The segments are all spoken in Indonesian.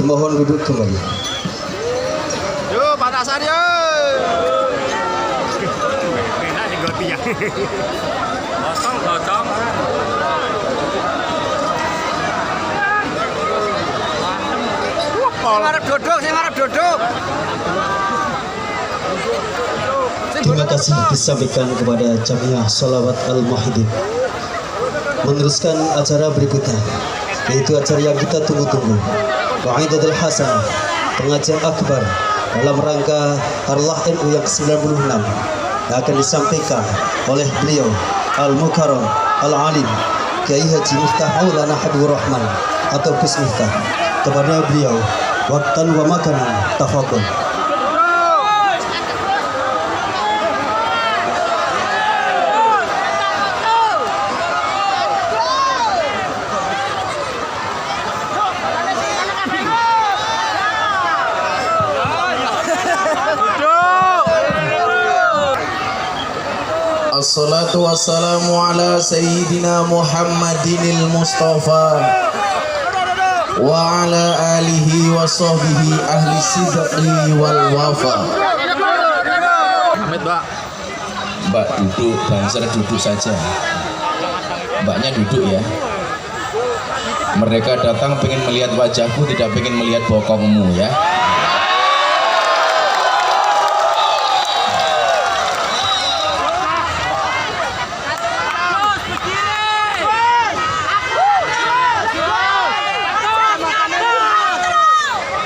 Mohon duduk kembali. Yuk, patasan yuk. Enak nih goti ya. Gotong. Sing arep duduk. Terima kasih disampaikan kepada Jamiah Sholawat Al-Muhyiddin. Meneruskan acara berikutnya, yaitu acara yang kita tunggu-tunggu, Wa'idatul Hasanah, pengajian akbar dalam rangka Arlah NU yang ke-96 yang akan disampaikan oleh beliau Al-Mukarram Al-Alim Kiai Haji Miftah Maulana Habibur Rahman atau Gus Miftah. Kepada beliau, waktan wa makanan tafadhol. Assalatu wassalamu ala sayyidina Muhammadinil Mustafa wa ala alihi wa sahbihi ahli sidqi wal wafa. Mbak duduk, Banser duduk saja. Mbaknya duduk ya. Mereka datang pengen melihat wajahku, tidak pengen melihat bokongmu ya.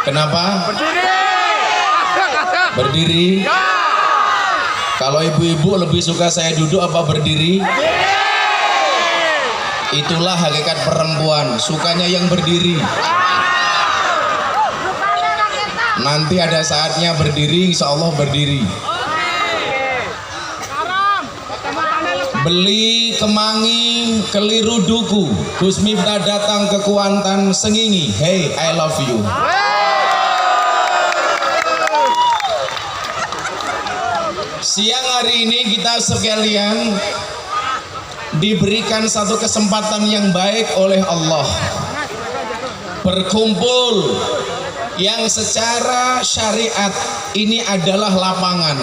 Kenapa? Berdiri. Kalau ibu-ibu lebih suka saya duduk apa berdiri? Itulah hakikat perempuan, sukanya yang berdiri. Nanti ada saatnya berdiri, insya Allah berdiri. Beli kemangi keliru duku, Gus Miftah datang ke Kuantan Sengingi. Hey, I love you. Siang hari ini kita sekalian diberikan satu kesempatan yang baik oleh Allah, berkumpul yang secara syariat ini adalah lapangan.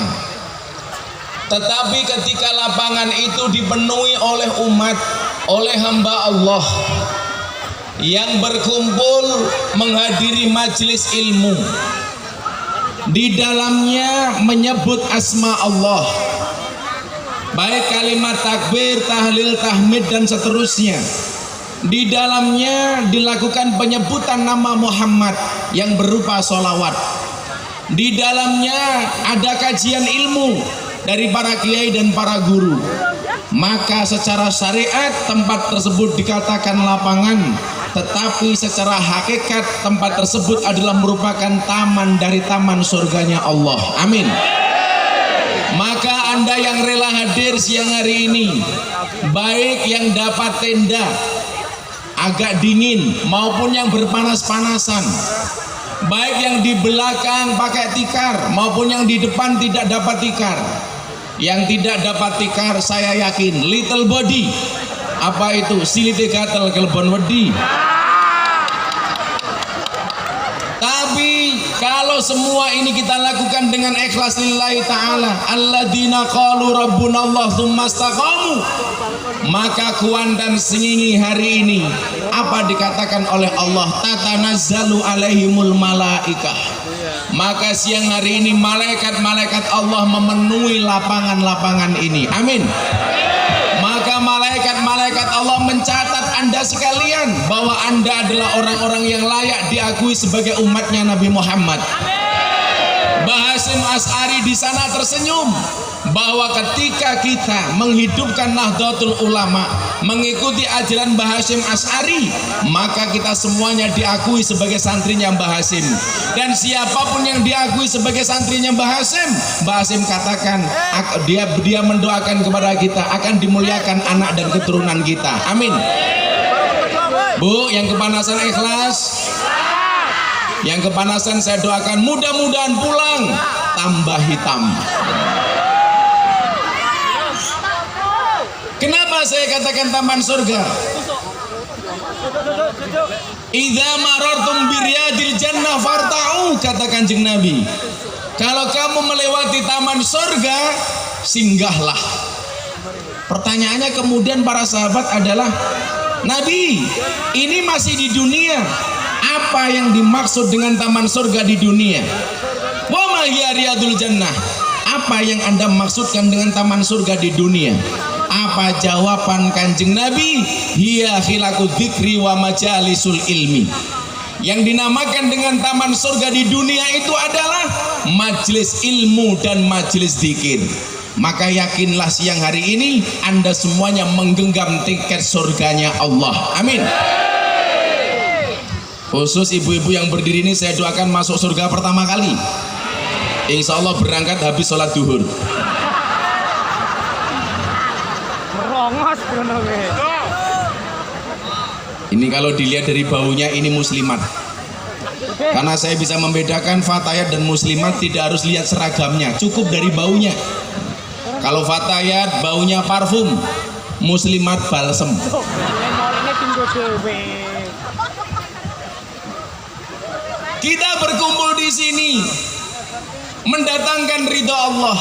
Tetapi ketika lapangan itu dipenuhi oleh umat, oleh hamba Allah, yang berkumpul menghadiri majelis ilmu. Di dalamnya menyebut asma Allah, baik kalimat takbir, tahlil, tahmid dan seterusnya. Di dalamnya dilakukan penyebutan nama Muhammad yang berupa sholawat. Di dalamnya ada kajian ilmu dari para kiai dan para guru. Maka secara syariat tempat tersebut dikatakan lapangan, tetapi secara hakikat tempat tersebut adalah merupakan taman dari taman surganya Allah. Amin. Maka Anda yang rela hadir siang hari ini, baik yang dapat tenda agak dingin maupun yang berpanas-panasan, baik yang di belakang pakai tikar maupun yang di depan tidak dapat tikar. Yang tidak dapat tikar saya yakin little body, apa itu silite gatel kelebon wedi. Tapi kalau semua ini kita lakukan dengan ikhlas lillahi ta'ala, alladzina qalu rabbunallah tsumma istaqamu, maka Kuantan Sengingi hari ini apa dikatakan oleh Allah? Tatanazzalu alaihimul malaikah. Maka siang hari ini malaikat-malaikat Allah memenuhi lapangan-lapangan ini. Amin. Maka malaikat-malaikat Allah mencatat Anda sekalian bahwa Anda adalah orang-orang yang layak diakui sebagai umatnya Nabi Muhammad. Hasyim Asy'ari di sana tersenyum bahwa ketika kita menghidupkan Nahdlatul Ulama, mengikuti ajaran Hasyim Asy'ari, maka kita semuanya diakui sebagai santrinya Hasyim. Dan siapapun yang diakui sebagai santrinya Hasyim katakan dia mendoakan kepada kita akan dimuliakan anak dan keturunan kita. Amin. Bu, yang kepanasan ikhlas. Yang kepanasan saya doakan mudah-mudahan pulang tambah hitam. Kenapa saya katakan taman surga? Idza marartum biryadil jannah farta'u, kata Kanjeng Nabi. Kalau kamu melewati taman surga, singgahlah. Pertanyaannya kemudian para sahabat adalah, Nabi, ini masih di dunia. Apa yang dimaksud dengan taman surga di dunia? Wa ma hiya riyadul jannah? Apa yang Anda maksudkan dengan taman surga di dunia? Apa jawaban Kanjeng Nabi? Hiya khilaqud dzikri wa majalisul ilmi. Yang dinamakan dengan taman surga di dunia itu adalah majelis ilmu dan majelis zikir. Maka yakinlah siang hari ini Anda semuanya menggenggam tiket surganya Allah. Amin. Khusus ibu-ibu yang berdiri ini saya doakan masuk surga pertama kali. Insya Allah berangkat habis sholat duhur. Ini kalau dilihat dari baunya ini muslimat. Karena saya bisa membedakan fatayat dan muslimat tidak harus lihat seragamnya, cukup dari baunya. Kalau fatayat baunya parfum, muslimat balsem. Kita berkumpul di sini mendatangkan ridha Allah.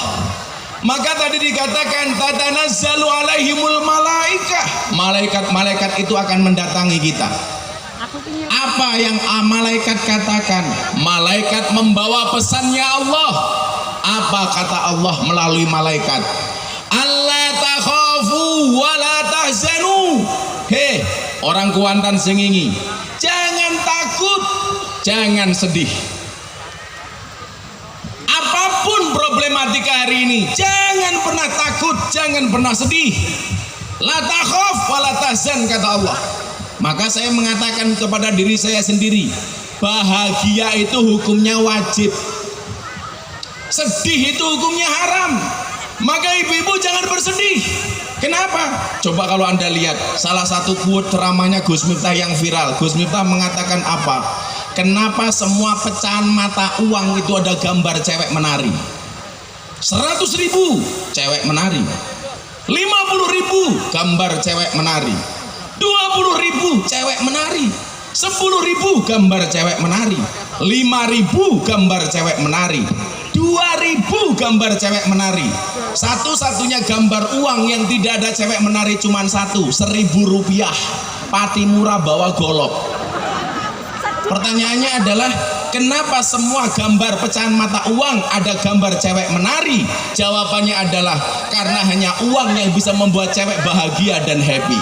Maka tadi dikatakan tatanazzalu alaihimul malaikah. Malaikat-malaikat itu akan mendatangi kita. Apa yang malaikat katakan? Malaikat membawa pesannya Allah. Apa kata Allah melalui malaikat? Alla takhafu wa la tahzanu. Hei, orang Kuantan Sengingi, jangan takut, jangan sedih. Apapun problematika hari ini, jangan pernah takut, jangan pernah sedih. La takhaf wa la tahzan, kata Allah. Maka saya mengatakan kepada diri saya sendiri, bahagia itu hukumnya wajib, sedih itu hukumnya haram. Maka ibu-ibu jangan bersedih. Kenapa? Coba kalau Anda lihat salah satu quote ceramahnya Gus Miftah yang viral. Gus Miftah mengatakan apa? Kenapa semua pecahan mata uang itu ada gambar cewek menari? 100.000 cewek menari, 50.000 gambar cewek menari, 20.000 cewek menari, 10.000 gambar cewek menari, 5.000 gambar cewek menari, 2.000 gambar cewek menari. Satu-satunya gambar uang yang tidak ada cewek menari cuma satu, 1.000 rupiah. Patimura bawa golok. Pertanyaannya adalah, kenapa semua gambar pecahan mata uang ada gambar cewek menari? Jawabannya adalah karena hanya uang yang bisa membuat cewek bahagia dan happy.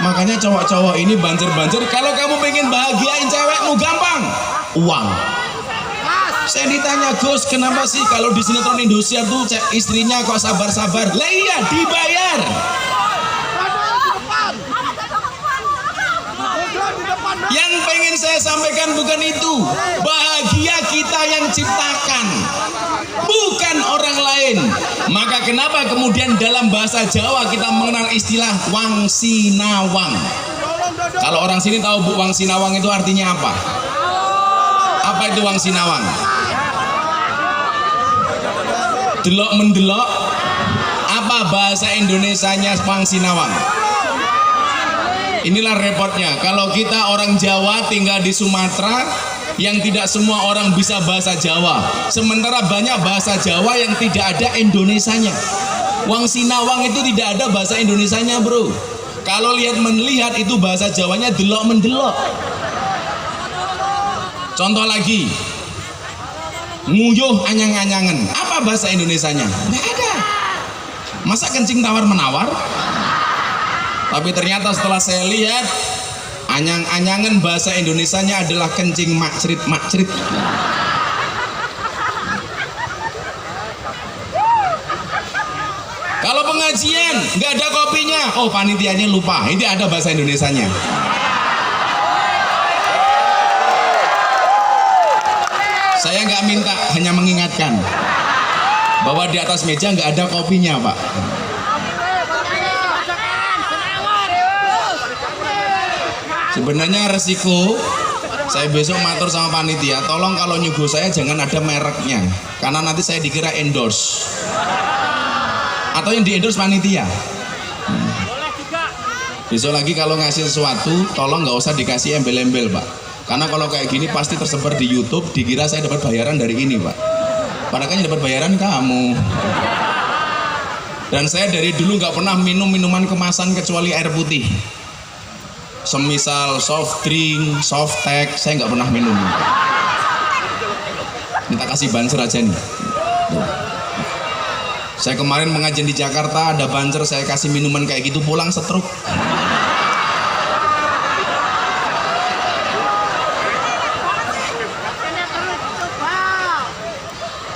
Makanya cowok-cowok ini banjer-banjer, kalau kamu pengen bahagiain cewekmu gampang, uang. Saya ditanya, Gus, kenapa sih kalau di sinetron Indosiar tuh istrinya kok sabar-sabar? Lah iya, dibayar. Yang pengen saya sampaikan bukan itu. Bahagia kita yang ciptakan, bukan orang lain. Maka kenapa kemudian dalam bahasa Jawa kita mengenal istilah wang sinawang? Kalau orang sini tahu Bu, wang sinawang itu artinya apa? Apa itu wang sinawang? Delok mendelok. Apa bahasa Indonesianya wang sinawang? Inilah repotnya. Kalau kita orang Jawa tinggal di Sumatera, yang tidak semua orang bisa bahasa Jawa. Sementara banyak bahasa Jawa yang tidak ada Indonesianya. Wang sinawang itu tidak ada bahasa Indonesianya, bro. Kalau melihat itu bahasa Jawanya delok mendelok. Contoh lagi, nguyuh anyang-anyangan. Apa bahasa Indonesianya? Nggak ada. Masa kencing tawar menawar? Tapi ternyata setelah saya lihat, anyang-anyangan bahasa Indonesianya adalah kencing makcrit-makcrit. Kalau pengajian nggak ada kopinya, oh panitianya lupa, ini ada bahasa Indonesianya. Saya nggak minta, hanya mengingatkan bahwa di atas meja nggak ada kopinya, Pak. Sebenarnya resiko saya besok matur sama panitia, tolong kalau nyuguh saya jangan ada mereknya, karena nanti saya dikira endorse atau yang di endorse panitia. Besok lagi kalau ngasih sesuatu, tolong nggak usah dikasih embel-embel, Pak, karena kalau kayak gini pasti tersebar di YouTube, dikira saya dapat bayaran dari ini, Pak. Padahal kan yang dapat bayaran kamu. Dan saya dari dulu nggak pernah minum minuman kemasan kecuali air putih. Semisal soft drink, soft tech, saya nggak pernah minum. Minta kasih banser aja nih. Saya kemarin mengajian di Jakarta, ada banser, saya kasih minuman kayak gitu, pulang stroke.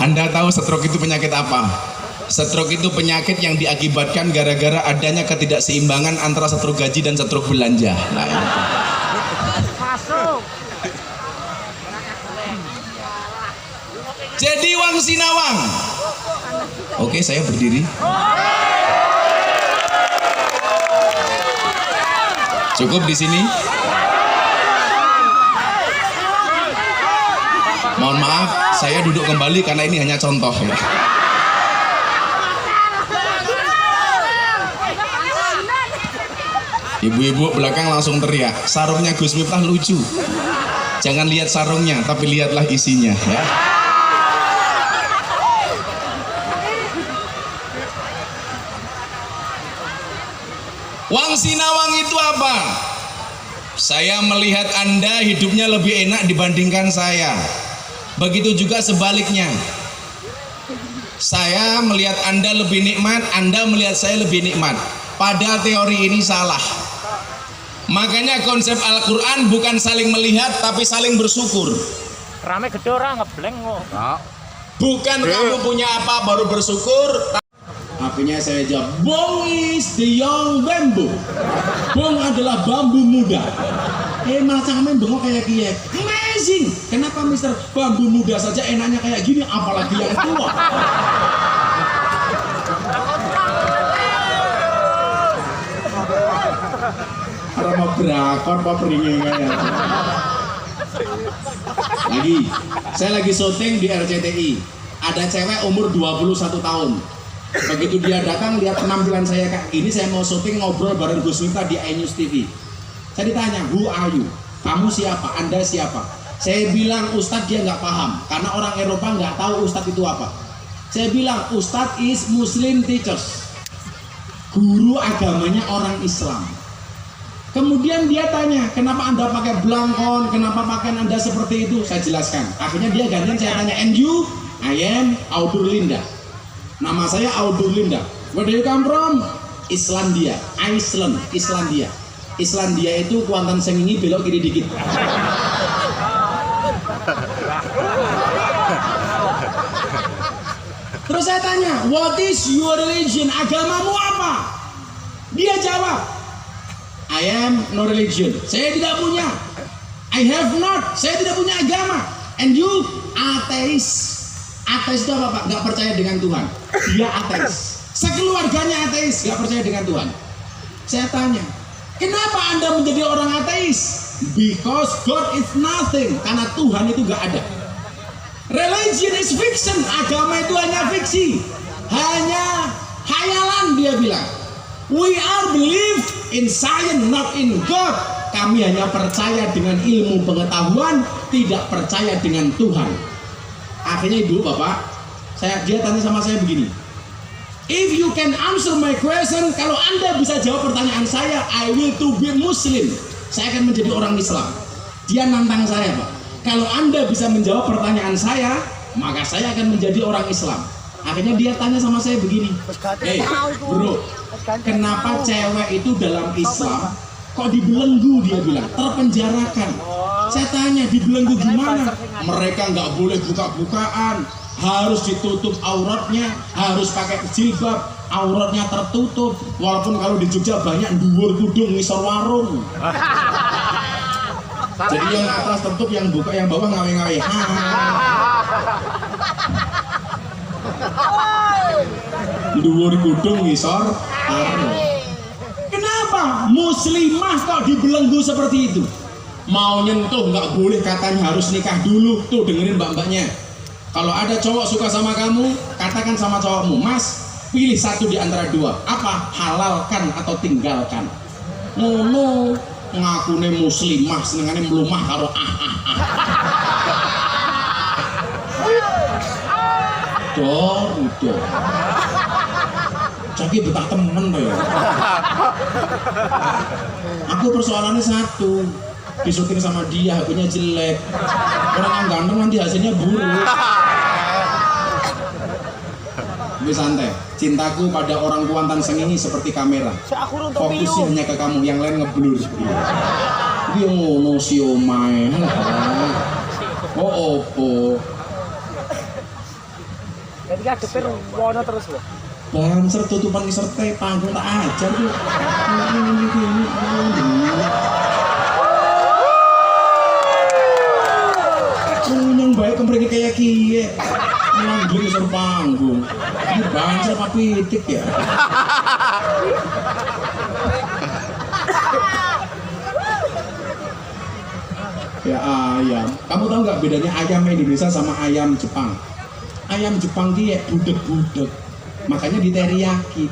Anda tahu stroke itu penyakit apa? Stroke itu penyakit yang diakibatkan gara-gara adanya ketidakseimbangan antara stroke gaji dan stroke belanja. Nah, itu. Jadi wang sinawang. Oke, saya berdiri. Cukup di sini. Mohon maaf, saya duduk kembali karena ini hanya contoh ya. Ibu-ibu belakang langsung teriak, sarungnya Gus Miftah lucu. Jangan lihat sarungnya, tapi lihatlah isinya ya. Wang sinawang itu apa? Saya melihat Anda hidupnya lebih enak dibandingkan saya. Begitu juga sebaliknya. Saya melihat Anda lebih nikmat, Anda melihat saya lebih nikmat. Padahal teori ini salah. Makanya konsep Al-Quran bukan saling melihat, tapi saling bersyukur. Rame gede orang ngebleng kok. Bukan kamu punya apa baru bersyukur. Akhirnya saya jawab, Bong is the young bamboo. Bong adalah bambu muda. Macamnya bengok kayak kiek. Amazing. Kenapa Mister bambu muda saja enaknya kayak gini, apalagi yang tua? Rama berakor apa peringnya lagi. Saya lagi syuting di RCTI. Ada cewek umur 21 tahun. Begitu dia datang lihat penampilan saya kayak gini, saya mau syuting ngobrol bareng Gus Miftah di iNews TV. Saya ditanya, who are you? Kamu siapa? Anda siapa? Saya bilang Ustadz, dia nggak paham karena orang Eropa nggak tahu Ustadz itu apa. Saya bilang Ustadz is Muslim teachers, guru agamanya orang Islam. Kemudian dia tanya, kenapa Anda pakai belangkon, kenapa pakaian Anda seperti itu? Saya jelaskan. Akhirnya dia gantian, saya tanya, and you? I am Audur Linda. Nama saya Audur Linda. Where do you come from? Islandia, Iceland, Islandia. Islandia itu Kuantan Sengingi belok kiri dikit. Terus saya tanya, what is your religion? Agamamu apa? Dia jawab, I am no religion. Saya tidak punya. I have not. Saya tidak punya agama. And you? Ateis. Ateis itu apa Pak? Gak percaya dengan Tuhan. Dia ateis. Sekeluarganya ateis, gak percaya dengan Tuhan. Saya tanya, kenapa Anda menjadi orang ateis? Because God is nothing. Karena Tuhan itu gak ada. Religion is fiction. Agama itu hanya fiksi, hanya hayalan, dia bilang. We are believe in science, not in God. Kami hanya percaya dengan ilmu pengetahuan, tidak percaya dengan Tuhan. Akhirnya ibu bapak, dia tanya sama saya begini, if you can answer my question, kalau Anda bisa jawab pertanyaan saya, I will to be Muslim. Saya akan menjadi orang Islam. Dia nantang saya Pak. Kalau Anda bisa menjawab pertanyaan saya, maka saya akan menjadi orang Islam. Akhirnya dia tanya sama saya begini, hey bro, kenapa cewek itu dalam Islam kok dibelenggu? Dia bilang, terpenjarakan. Saya tanya, dibelenggu gimana? Mereka nggak boleh buka-bukaan, harus ditutup auratnya, harus pakai jilbab, auratnya tertutup. Walaupun kalau di Jogja banyak dhuwur kudung ngisor warung. Jadi yang atas tertutup, yang buka, yang bawah ngawe-ngawe. Dhuwur kudung ngisor warung. Kenapa muslimah kok dibelenggu seperti itu? Mau nyentuh nggak boleh, katanya harus nikah dulu. Tuh dengerin mbak-mbaknya. Kalau ada cowok suka sama kamu, katakan sama cowokmu, Mas, pilih satu di antara dua. Apa? Halalkan atau tinggalkan. Ngono ngakune muslimah, senengane melumah karo udah. Jadi betah temen tuh ya. Aku persoalannya satu, disuting sama dia, HP-nya jelek. Orang yang ganteng nanti hasilnya buruk. Lebih santai. Cintaku pada orang Kuantan Sengingi seperti kamera. Fokusnya hanya ke kamu, yang lain ngeblur. Dia ngono si omae. Oh opo. Jadi adepin wono terus loh. Banser tutupan ngisor teh panggung tak ajar tuh. Yang baik kemriki kayak kie. Nanggung ngisor panggung. Ini banser apa pitik ya? Ya ayam. Kamu tahu nggak bedanya ayam Indonesia sama ayam Jepang? Ayam Jepang dia budek-budek. Makanya diteriyaki.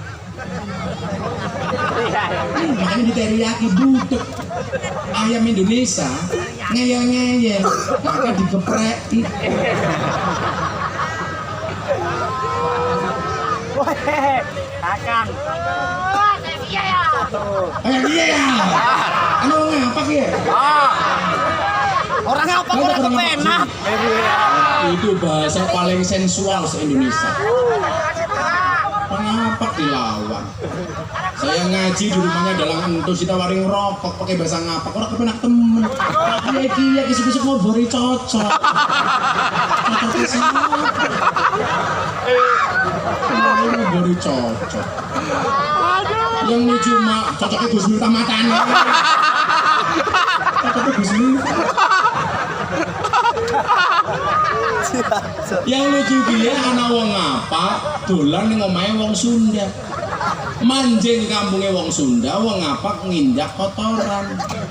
Makanya diteriyaki budek. Ayam Indonesia ngeyel-ngeyel, maka digeprek. Wah, akan. Iya ya. Anu ngapa ki? Orang apa kok kepenak? Itu bahasa paling sensual se-Indonesia. Kenapa dilawan? Saya ngaji di rumahnya dalam entus kita waring rokok pakai bahasa ngapak, orang kepenak temen. Iya kisah-kisah mau bori cocok. Mau bori cocok. Yang lucu mak cocoknya Gus Miftah matanya. Cocoknya Gus Miftah. Yang lucu dia anak wong apa dolan ning omahe wong Sunda. Manjing kampungnya wong Sunda, wong ngapak ngindak kotoran.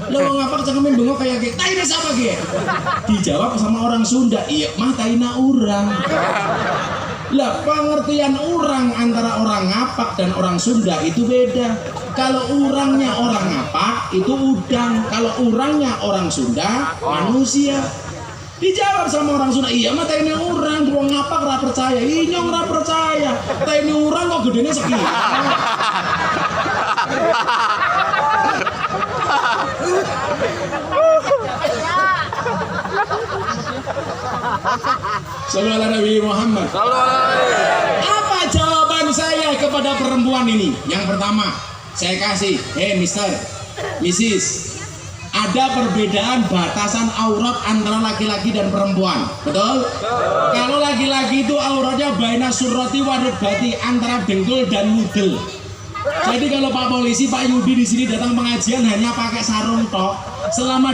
Lah wong ngapak cangkeme bengok kayak gitu. Taina siapa ge? Dijawab sama orang Sunda, iya mah taina urang. Lah pengertian urang antara orang ngapak dan orang Sunda itu beda. Kalau urangnya orang ngapak itu udang, kalau urangnya orang Sunda manusia. Dijawab sama orang Sunda, iya mah ini orang, gua ngapak ora percaya, inyong ora percaya. Ini orang kok gedene sekian. Sallallahu alaihi Nabi Muhammad. Apa jawaban saya kepada perempuan ini? Yang pertama, saya kasih, Mister, Mrs. Ada perbedaan batasan aurat antara laki-laki dan perempuan, betul? Kalau laki-laki itu auratnya baina surrati wa rukbati, antara dengkul dan nudel. Jadi kalau Pak Polisi, Pak Yudi di sini datang pengajian hanya pakai sarung tok, selama